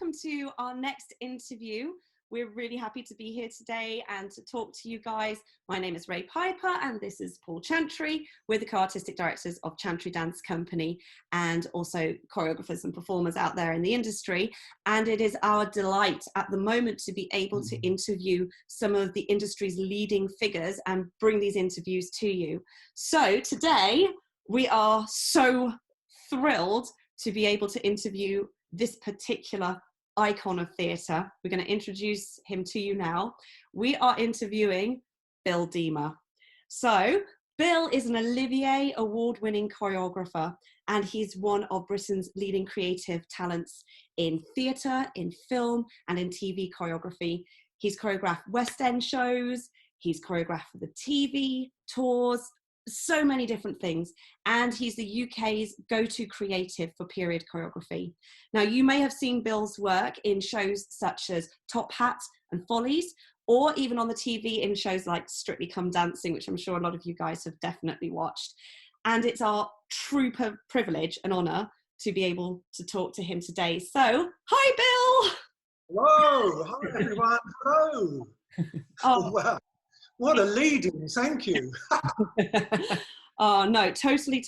welcome to our next interview. We're really happy to be here today and to talk to you guys. My name is Ray Piper and this is Paul Chantry. We're the co-artistic directors of Chantry Dance Company and also choreographers and performers out there in the industry. And it is our delight at the moment to be able to interview some of the industry's leading figures and bring these interviews to you. So today we are so thrilled to be able to interview this particular icon of theatre. We're going to introduce him to you now. We are interviewing Bill Deamer. So Bill is an Olivier award-winning choreographer, and he's one of Britain's leading creative talents in theatre, in film, and in TV choreography. He's choreographed West End shows, he's choreographed for the TV tours, so many different things, and he's the UK's go-to creative for period choreography. Now, you may have seen Bill's work in shows such as Top Hat and Follies, or even on the TV in shows like Strictly Come Dancing, which I'm sure a lot of you guys have definitely watched. And it's our true privilege and honour to be able to talk to him today. So, hi Bill! Hello, hi everyone, hello! Oh wow. What a lead-in, thank you. Oh, no, totally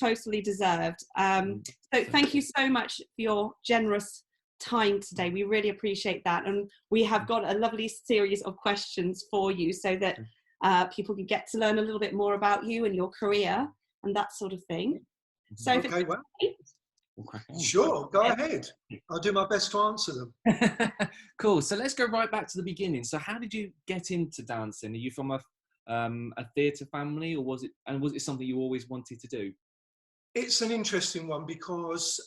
deserved. So thank you so much for your generous time today. We really appreciate that. And we have got a lovely series of questions for you so that people can get to learn a little bit more about you and your career and that sort of thing. So if okay, well, sure, go ahead. I'll do my best to answer them. Cool, so let's go right back to the beginning. So how did you get into dancing? Are you from a theatre family, or was it something you always wanted to do? It's an interesting one because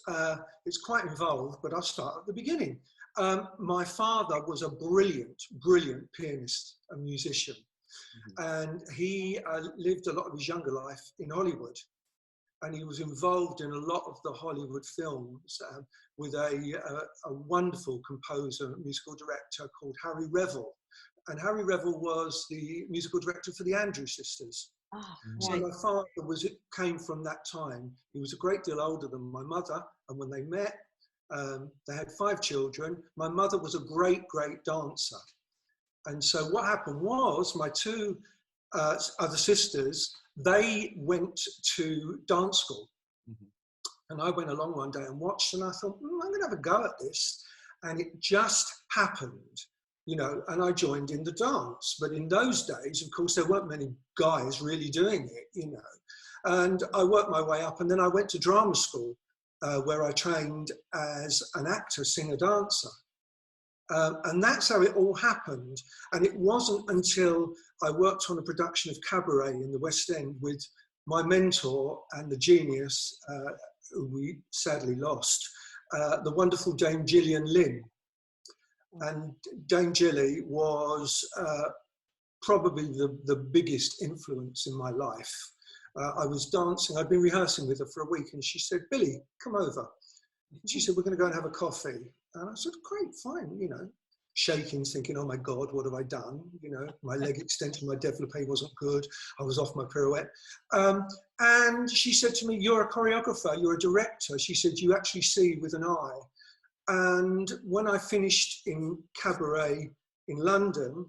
it's quite involved, but I'll start at the beginning. My father was a brilliant pianist and musician, and he lived a lot of his younger life in Hollywood, and he was involved in a lot of the Hollywood films with a wonderful composer, musical director called Harry Revel. And Harry Revel was the musical director for the Andrews Sisters. Oh, so my father came from that time. He was a great deal older than my mother, and when they met, they had 5 children. My mother was a great dancer. And so what happened was my 2 other sisters, they went to dance school. And I went along one day and watched, and I thought, I'm going to have a go at this. And it just happened. You know, and I joined in the dance. But in those days, of course, there weren't many guys really doing it, you know. And I worked my way up, and then I went to drama school, where I trained as an actor, singer, dancer. And that's how it all happened. And it wasn't until I worked on a production of Cabaret in the West End with my mentor and the genius, who we sadly lost, the wonderful Dame Gillian Lynn. And Dame Gilly was probably the biggest influence in my life. I was dancing, I'd been rehearsing with her for a week, and she said, Billy, come over. She said, we're going to go and have a coffee. And I said, great, fine, you know, shaking, thinking, oh my God, what have I done? You know, my leg extension, my développé wasn't good. I was off my pirouette. And she said to me, you're a choreographer, you're a director. She said, you actually see with an eye. And when I finished in Cabaret in London,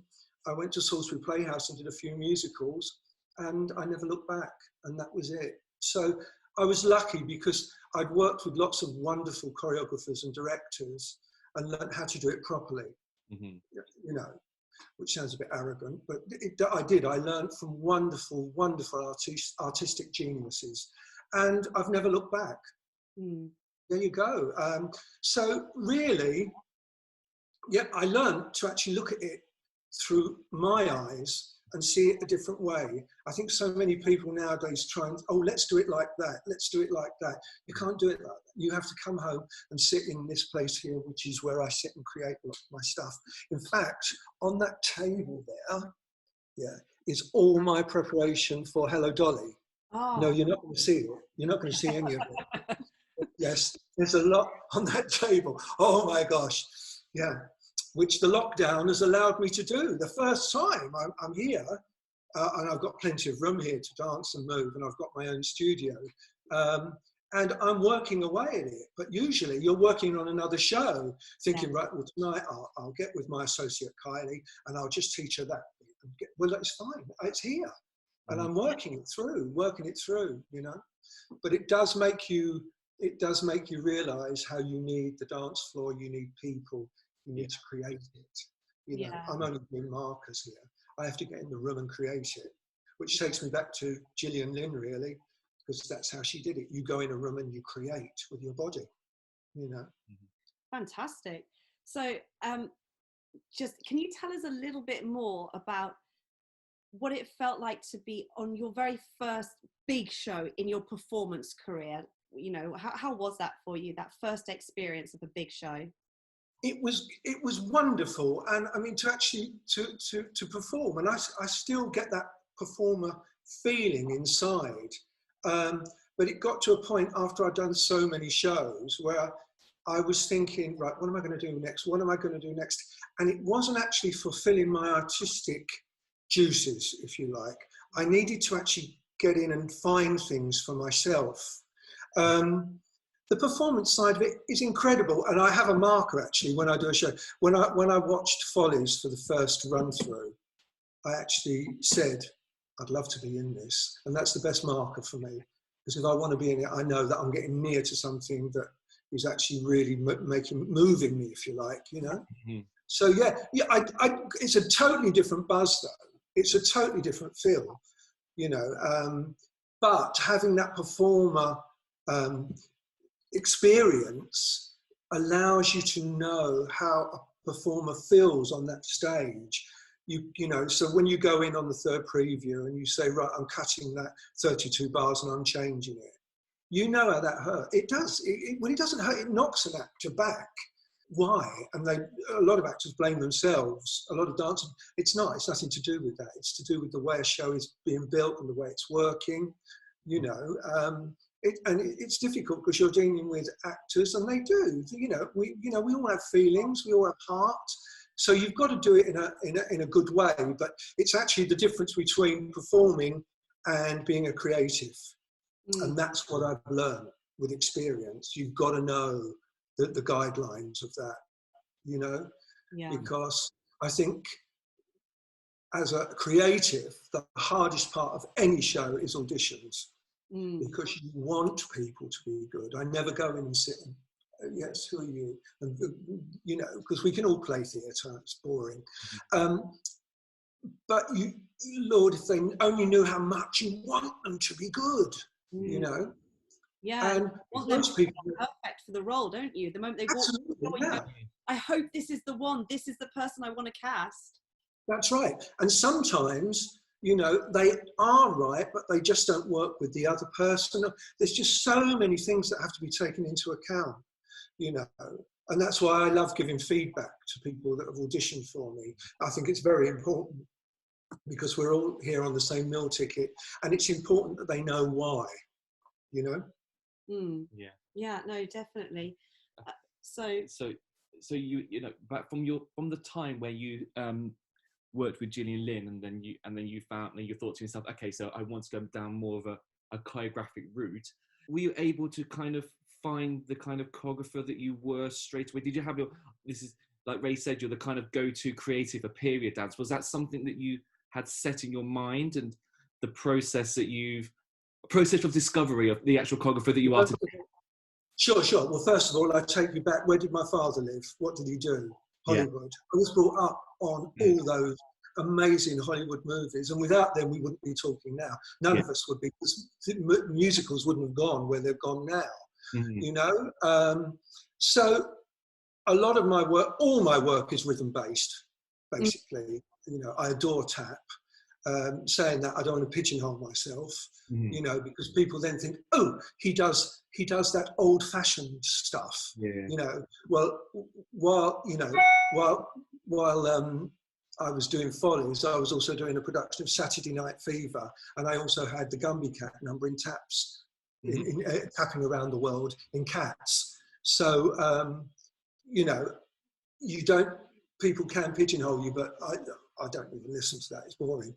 I went to Salisbury Playhouse and did a few musicals, and I never looked back, and that was it. So I was lucky because I'd worked with lots of wonderful choreographers and directors and learned how to do it properly, you know, which sounds a bit arrogant, but I did. I learned from wonderful artistic geniuses, and I've never looked back. There you go. So really, yeah, I learned to actually look at it through my eyes and see it a different way. I think so many people nowadays try and, oh, let's do it like that. Let's do it like that. You can't do it like that. You have to come home and sit in this place here, which is where I sit and create my stuff. In fact, on that table there, yeah, is all my preparation for Hello Dolly. Oh. No, you're not going to see it. You're not going to see any of it. Yes, there's a lot on that table. Oh my gosh, yeah, which the lockdown has allowed me to do. The first time I'm here, and I've got plenty of room here to dance and move, and I've got my own studio. and I'm working away at it. But usually you're working on another show, thinking, right, well, tonight I'll get with my associate Kylie and I'll just teach her that. Well, it's fine, it's here. And I'm working it through, you know. But it does make you realise how you need the dance floor, you need people, you need to create it. You know, I'm only doing markers here. I have to get in the room and create it, which takes me back to Gillian Lynn, really, because that's how she did it. You go in a room and you create with your body, you know. Fantastic. So just can you tell us a little bit more about what it felt like to be on your very first big show in your performance career? You know, how was that for you, that first experience of a big show? It was wonderful, and I mean, to actually to perform, and I still get that performer feeling inside. But it got to a point after I'd done so many shows where I was thinking, right, what am I going to do next? What am I going to do next? And it wasn't actually fulfilling my artistic juices, if you like. I needed to actually get in and find things for myself. The performance side of it is incredible, and I have a marker actually when I do a show. When I watched Follies for the first run through, I actually said, I'd love to be in this, and that's the best marker for me, because if I want to be in it, I know that I'm getting near to something that is actually really moving me, if you like, you know. So yeah, it's a totally different buzz though. It's a totally different feel, you know. But having that performer experience allows you to know how a performer feels on that stage. You know, so when you go in on the third preview and you say, right, I'm cutting that 32 bars and I'm changing it, you know how that hurt. It does. When it doesn't hurt, it knocks an actor back. Why? And a lot of actors blame themselves. A lot of dancers, it's nothing to do with that. It's to do with the way a show is being built and the way it's working, you know. It's difficult because you're dealing with actors, and they do. You know, we all have feelings, we all have heart. So you've got to do it in a good way. But it's actually the difference between performing and being a creative, and that's what I've learned with experience. You've got to know the guidelines of that, you know, because I think as a creative, the hardest part of any show is auditions. Because you want people to be good. I never go in and sit and, yes, who are you? And, you know, because we can all play theatre, it's boring. But Lord, if they only knew how much you want them to be good, you know? Yeah, and want most them people to be perfect for the role, don't you? The moment they walk through the door, yeah. you go, I hope this is the one, this is the person I want to cast. That's right. And sometimes, you know, they are right, but they just don't work with the other person. There's just so many things that have to be taken into account, you know. And that's why I love giving feedback to people that have auditioned for me. I think it's very important because we're all here on the same meal ticket, and it's important that they know why, you know. Yeah, no, definitely. So you know, but from the time where you worked with Gillian Lynn, and then you thought to yourself, okay, so I want to go down more of a choreographic route. Were you able to kind of find the kind of choreographer that you were straight away? Did you have this is like Ray said, you're the kind of go-to creative for period dance. Was that something that you had set in your mind, and the process of discovery of the actual choreographer that you are today? Sure. Well, first of all, I take you back. Where did my father live? What did he do? Hollywood. I was brought up on all those amazing Hollywood movies, and without them, we wouldn't be talking now. None of us would be, because musicals wouldn't have gone where they've gone now. You know, so a lot of my work, all my work, is rhythm based. Basically, you know, I adore tap. Saying that, I don't want to pigeonhole myself, you know, because people then think, oh, he does that old-fashioned stuff, you know. Well, while I was doing Follies, I was also doing a production of Saturday Night Fever, and I also had the Gumby Cat number in taps, in tapping around the world in cats. So, you know, people can pigeonhole you, but I don't even listen to that, it's boring.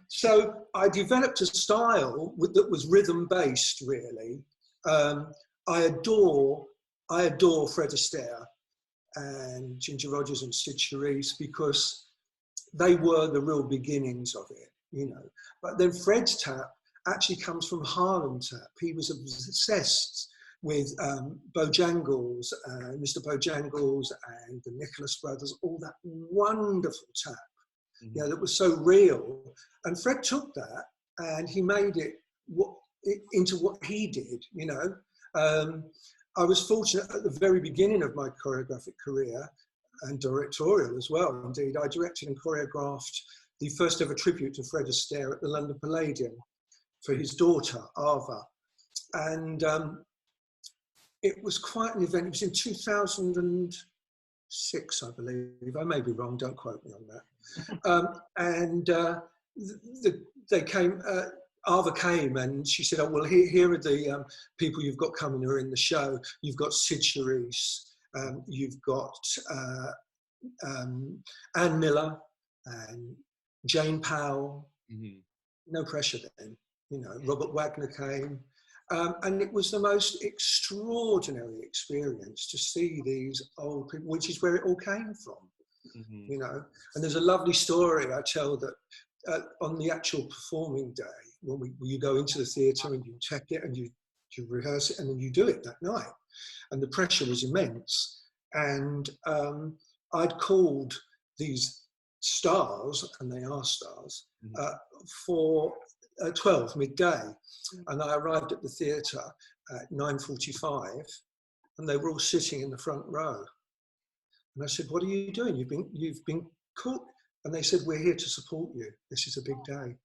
So I developed a style that was rhythm-based, really, I adore Fred Astaire and Ginger Rogers and Sid Charisse because they were the real beginnings of it, you know. But then Fred's tap actually comes from Harlem tap. He was obsessed with Bojangles, Mr. Bojangles and the Nicholas Brothers, all that wonderful tap, you know, that was so real. And Fred took that and he made it into what he did, you know. I was fortunate at the very beginning of my choreographic career, and directorial as well, indeed. I directed and choreographed the first ever tribute to Fred Astaire at the London Palladium for his daughter, Ava. And it was quite an event. It was in 2006, I believe. I may be wrong, don't quote me on that. They came, Ava came and she said, oh, well, here are the people you've got coming who are in the show. You've got Sid Charisse, you've got Ann Miller and Jane Powell. No pressure then, you know. Robert Wagner came. And it was the most extraordinary experience to see these old people, which is where it all came from, you know. And there's a lovely story I tell that on the actual performing day, when you go into the theatre and you check it and you rehearse it and then you do it that night. And the pressure was immense. And I'd called these stars, and they are stars, for 12 midday. And I arrived at the theatre at 9:45 and they were all sitting in the front row. And I said, what are you doing? You've been called. And they said, we're here to support you. This is a big day.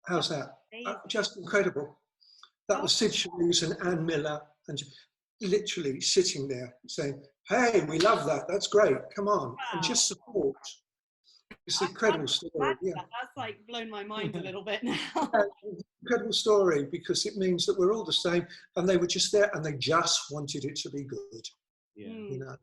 How's that? Just incredible. That was Sid Charisse and Ann Miller, and literally sitting there saying, hey, we love that. That's great. Come on. Wow. And just support. It's an incredible story. Yeah. That's like blown my mind a little bit now. Incredible story, because it means that we're all the same, and they were just there and they just wanted it to be good. Yeah. You know?